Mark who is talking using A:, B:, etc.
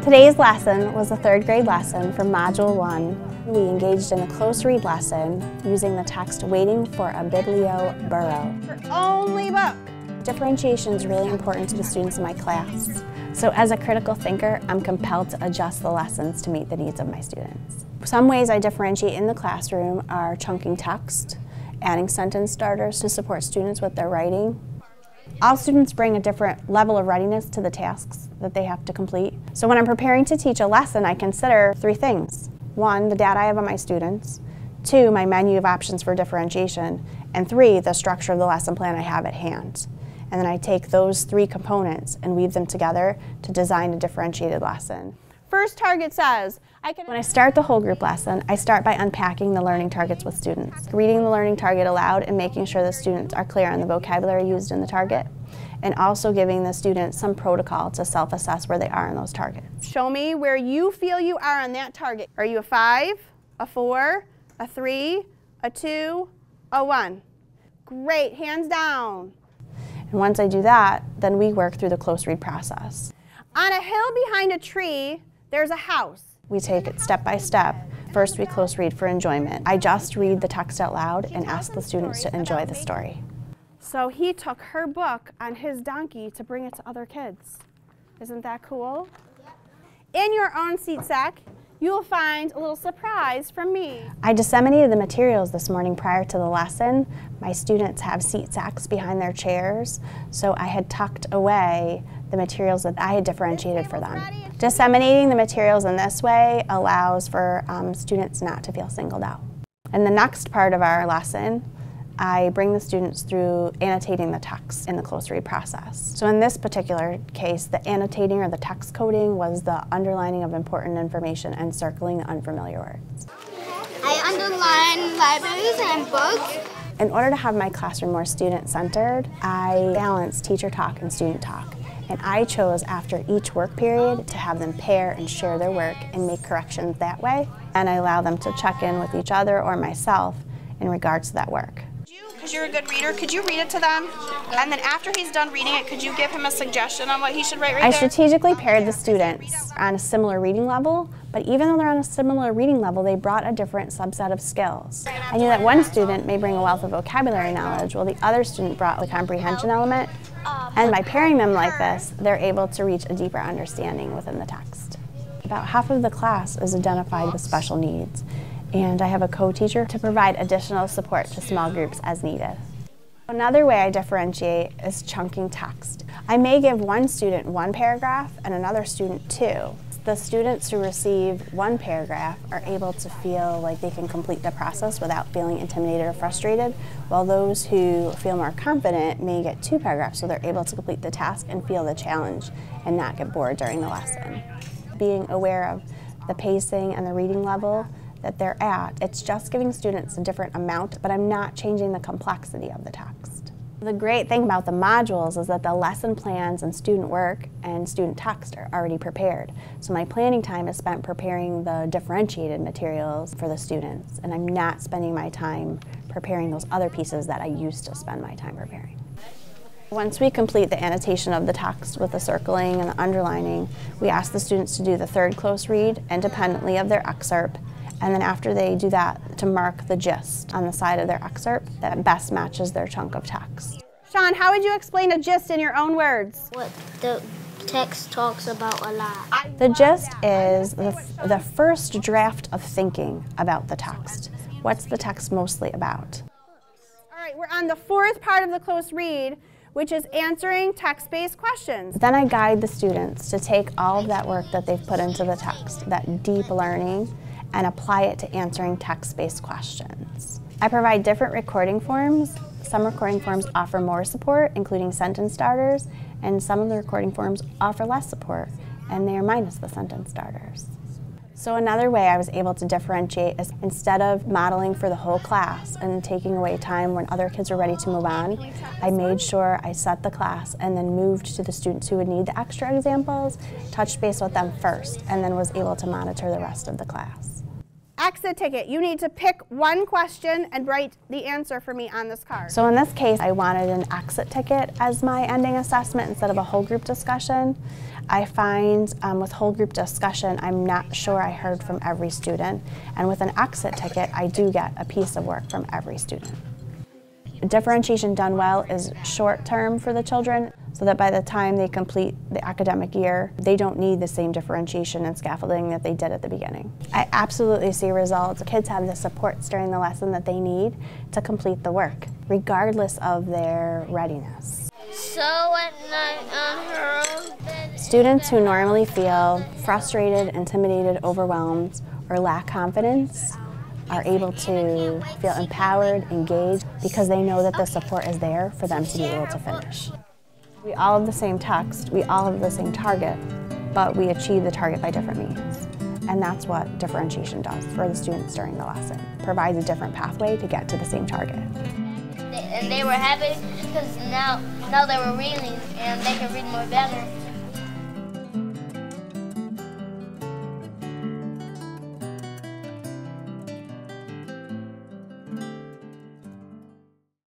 A: Today's lesson was a third grade lesson from Module 1. We engaged in a close read lesson using the text Waiting for a Biblio Burrow.
B: Your only book.
A: Differentiation is really important to the students in my class. So as a critical thinker, I'm compelled to adjust the lessons to meet the needs of my students. Some ways I differentiate in the classroom are chunking text, adding sentence starters to support students with their writing. All students bring a different level of readiness to the tasks that they have to complete. So when I'm preparing to teach a lesson, I consider 3 things. 1, the data I have on my students. 2, my menu of options for differentiation. And 3, the structure of the lesson plan I have at hand. And then I take those 3 components and weave them together to design a differentiated lesson.
B: First target says,
A: when I start the whole group lesson, I start by unpacking the learning targets with students, reading the learning target aloud and making sure the students are clear on the vocabulary used in the target, and also giving the students some protocol to self-assess where they are in those targets.
B: Show me where you feel you are on that target. Are you a 5, a 4, a 3, a 2, a 1? Great, hands down.
A: And once I do that, then we work through the close read process.
B: On a hill behind a tree, there's a house.
A: We take it step by step. First, we close read for enjoyment. I just read the text out loud and ask the students to enjoy the story.
B: So he took her book on his donkey to bring it to other kids. Isn't that cool? In your own seat sack, you will find a little surprise from me.
A: I disseminated the materials this morning prior to the lesson. My students have seat sacks behind their chairs, so I had tucked away the materials that I had differentiated for them. Disseminating the materials in this way allows for students not to feel singled out. In the next part of our lesson, I bring the students through annotating the text in the close read process. So in this particular case, the annotating or the text coding was the underlining of important information and circling the unfamiliar words.
C: I underline libraries and books.
A: In order to have my classroom more student-centered, I balance teacher talk and student talk. And I chose after each work period to have them pair and share their work and make corrections that way. And I allow them to check in with each other or myself in regards to that work.
B: Because you're a good reader, could you read it to them? And then after he's done reading it, could you give him a suggestion on what he should write right there?
A: I strategically paired the students on a similar reading level, but even though they're on a similar reading level, they brought a different subset of skills. I knew that one student may bring a wealth of vocabulary knowledge, while the other student brought the comprehension element. And by pairing them like this, they're able to reach a deeper understanding within the text. About half of the class is identified with special needs, and I have a co-teacher to provide additional support to small groups as needed. Another way I differentiate is chunking text. I may give one student 1 paragraph and another student 2. The students who receive 1 paragraph are able to feel like they can complete the process without feeling intimidated or frustrated, while those who feel more confident may get 2 paragraphs so they're able to complete the task and feel the challenge and not get bored during the lesson. Being aware of the pacing and the reading level that they're at, it's just giving students a different amount, but I'm not changing the complexity of the text. The great thing about the modules is that the lesson plans and student work and student text are already prepared. So my planning time is spent preparing the differentiated materials for the students, and I'm not spending my time preparing those other pieces that I used to spend my time preparing. Once we complete the annotation of the text with the circling and the underlining, we ask the students to do the 3rd close read independently of their excerpt, and then after they do that, to mark the gist on the side of their excerpt that best matches their chunk of text.
B: Sean, how would you explain a gist in your own words?
C: What the text talks about a lot.
A: The gist is the first draft of thinking about the text. What's the text mostly about?
B: All right, we're on the 4th part of the close read, which is answering text-based questions.
A: Then I guide the students to take all of that work that they've put into the text, that deep learning, and apply it to answering text-based questions. I provide different recording forms. Some recording forms offer more support, including sentence starters, and some of the recording forms offer less support, and they are minus the sentence starters. So another way I was able to differentiate is instead of modeling for the whole class and taking away time when other kids were ready to move on, I made sure I set the class and then moved to the students who would need the extra examples, touched base with them first, and then was able to monitor the rest of the class.
B: Exit ticket. You need to pick one question and write the answer for me on this card.
A: So in this case, I wanted an exit ticket as my ending assessment instead of a whole group discussion. I find with whole group discussion, I'm not sure I heard from every student. And with an exit ticket, I do get a piece of work from every student. Differentiation done well is short term for the children, so that by the time they complete the academic year, they don't need the same differentiation and scaffolding that they did at the beginning. I absolutely see results. Kids have the supports during the lesson that they need to complete the work, regardless of their readiness.
C: So at night on her own bed.
A: Students who normally feel frustrated, intimidated, overwhelmed, or lack confidence are able to feel empowered, engaged, because they know that the support is there for them to be able to finish. We all have the same text, we all have the same target, but we achieve the target by different means. And that's what differentiation does for the students during the lesson. It provides a different pathway to get to the same target.
C: And they were happy because now they were reading and they could read more better.